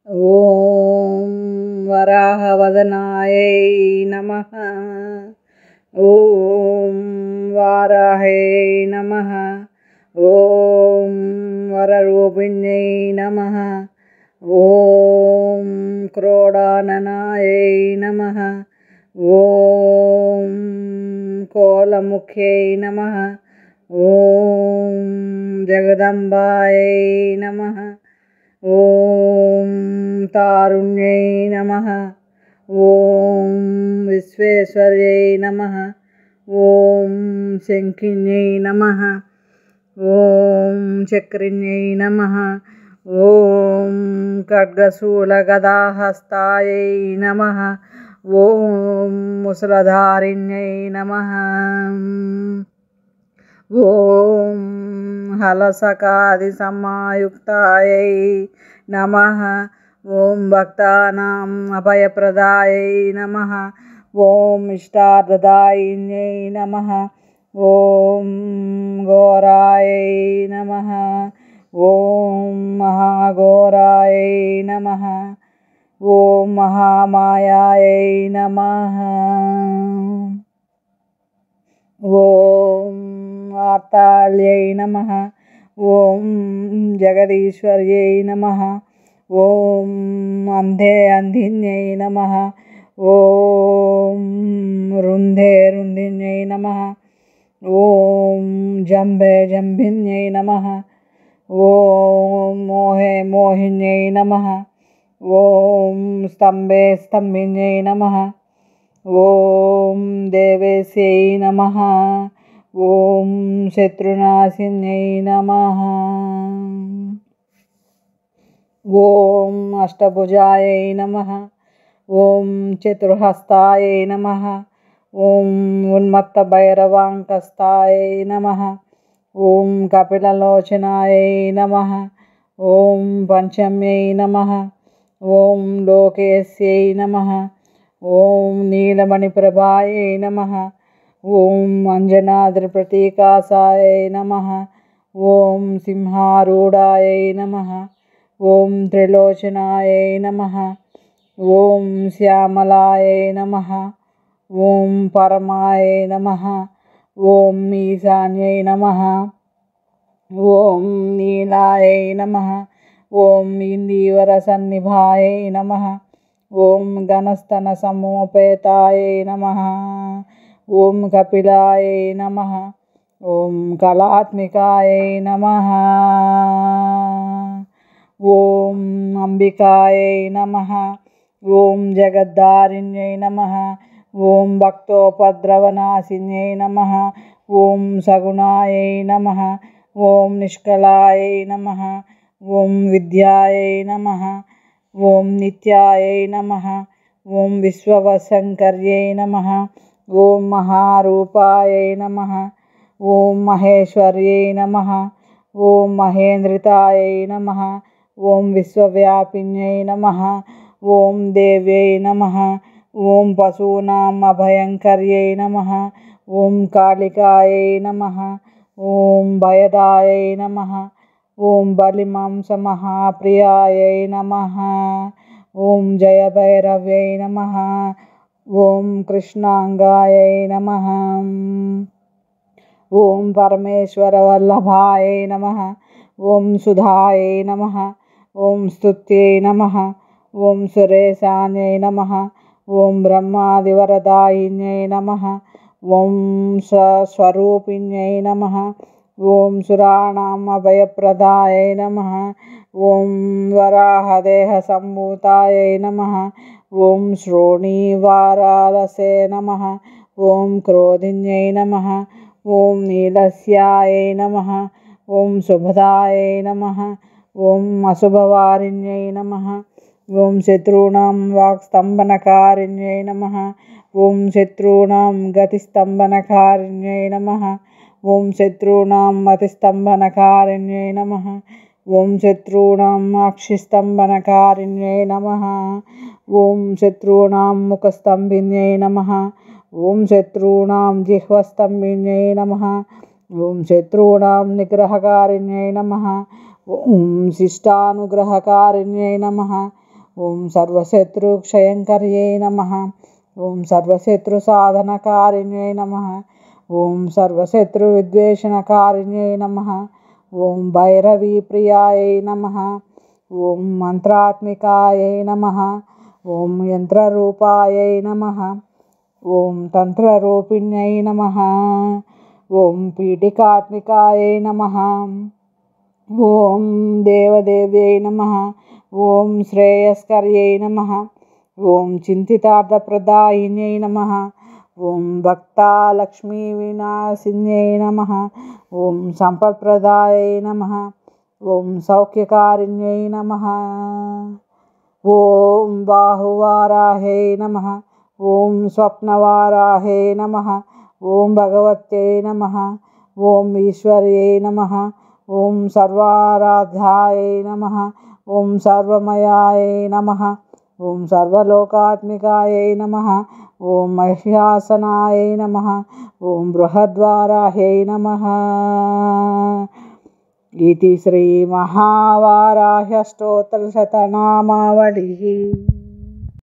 ఓం వరాహవదనాయై నమః. ఓం వారాహై నమః. ఓం వరరూపిణ్యై నమః. ఓం క్రోడాననాయై నమః. ఓం కోలముఖ్యై నమః. ఓం జగదంబాయై నమః. ఓం తారుణ్యై నమః. ఓం విశ్వేశ్వర్యై నమః. ఓం శంఖిన్యై నమః. ఓం చక్రిణ్యై నమః. ఓం ఖడ్గశూలగదాహస్తాయై నమః. ఓం ముసలధారిణ్యై నమః. ఓం హలసకాది సమాయుక్తాయై నమః. ఓం భక్తానాం అభయప్రదాయై నమః. ఓం ఇష్టార్థదాయిన్యై నమః. ఓం ఘోరాయై నమః. ఓం మహాఘోరాయై నమః. ఓం మహామాయాయై నమః. ఓం వార్తాళ్యై నమః. ఓం జగదీశ్వర్యై నమః. ఓం అంధే అంధిన్యై నమః. ఓం రుంధే రుంధిన్యై నమః. ఓం జంభే జంభిన్యై నమః. ఓం మోహే మోహిన్యై నమః. ఓం స్తంభే స్తంభిన్యై నమః. ఓం దేవేశై నమః. ఓం శత్రునాశిన్యై నమః. ఓం అష్టభుజాయై నమః. ఓం చతుర్హస్తాయై నమః. ఓం ఉన్మత్త భైరవాంకస్తాయై నమః. ఓం కపిలలోచనాయై నమః. ఓం పంచమ్యై నమః. ఓం లోకేశ్యై నమః. ఓం నీలమణిప్రభాయై నమః. ఓం అంజనాద్రిప్రతీకాసాయై నమః. ఓం సింహారూఢాయై నమః. ఓం త్రిలోచనాయై నమః. ఓం శ్యామలాయై నమః. ఓం పరమాయై నమః. ఓం ఈశాన్యై నమః. ఓం నీలాయై నమః. ఓం ఇందీవరసన్నిభాయై నమః. ఓం గణస్తన సమోపేతాయై నమః. ఓం కపిలాయై నమః. ఓం కళాత్మికాయై నమః. ఓం అంబికాయై నమః. ఓం జగద్ధారిణ్యై నమః. ఓం భక్తోపద్రవనాశిన్యై నమః. ఓం సగుణాయై నమః. ఓం నిష్కళాయై నమః. ఓం విద్యాయై నమః. ఓం నిత్యాయై నమః. ఓం విశ్వవశంకర్యై నమః. ఓం మహారూపాయై నమః. ఓం మహేశ్వర్యై నమః. ఓం మహేంద్రితాయై నమః. ఓం విశ్వవ్యాపిన్యై నమః. ఓం దేవ్యై నమః. ఓం పశూనాం అభయంకర్యై నమః. ఓం కాళికాయై నమః. ఓం భయదాయై నమః. ఓం బలిమాంసమహాప్రియాయై నమః. ఓం జయభైరవ్యై నమః. ఓం కృష్ణాంగాయై నమః. ఓం పరమేశ్వరవల్లభాయై నమః. ఓం సుధాయై నమః. ఓం స్తుత్యై నమః. ఓం సురేశాన్యై నమః. ఓం బ్రహ్మాదివరదాయిన్యై నమః. ఓం స్వరూపిణ్యై నమః. ఓం సురాణాం అభయప్రదాయై నమః. ఓం వరాహదేహ సంభూతాయై నమః. ఓం శ్రోణీవారాలసే నమః. ఓం క్రోధిన్యై నమః. ఓం నీలస్యాయై నమః. ఓం శుభదాయై నమః. ఓం అశుభవారిణ్యై నమః. ఓం శత్రూణాం వాక్స్తంభనకారిణ్యై నమః. ఓం శత్రూణాం గతిస్తంభనకారిణ్యై నమః. ఓం శత్రూణాం మతిస్తంభనకారిణ్యై నమః. ఓం శత్రూణాం అక్షిస్తంభనకారిణ్యై నమః. ఓం శత్రూణాం ముఖస్తంభిన్యై నమః. ఓం శత్రూణాం జిహ్వస్తంభిన్యై నమః. ఓం శత్రూణాం నిగ్రహకారిణ్యై నమః. ఓం శిష్టానుగ్రహకారిణ్యై నమః. ఓం సర్వశత్రుక్షయంకర్యై నమః. ఓం సర్వశత్రుసాధనకారిణ్యై నమః. ఓం సర్వశత్రువిద్వేషణకారిణ్యై నమః. ఓం భైరవీప్రియాయై నమః. ఓం మంత్రాత్మికాయై నమః. ఓం యంత్రరూపాయై నమః. ఓం తంత్రరూపిణ్యై నమః. ఓం పీఠికాత్మికాయై నమః. ఓం దేవదేవ్యై నమః. ఓం శ్రేయస్కర్యై నమః. ఓం చింతితార్థప్రదాయిన్యై నమః. ఓం భక్తాలక్ష్మీ వినాశిన్యై నమః. ఓం సంపత్ప్రదాయై నమః. ఓం సౌఖ్యకారిణ్యై నమః. ఓం బాహువారాహై నమః. ఓం స్వప్నవారాహై నమః. ఓం భగవత్యై నమః. ఓం ఈశ్వర్యై నమః. ఓం సర్వారాధ్యాయై నమః. ఓం సర్వమయాయై నమః. ఓం సర్వలోకాత్మికాయై నమః. ఓం మహ్యాసనాయై నమః. ఓం బృహద్వారాహై నమః. इति श्रीमहावाराह्यष्टोत्तरशतनामावलिः।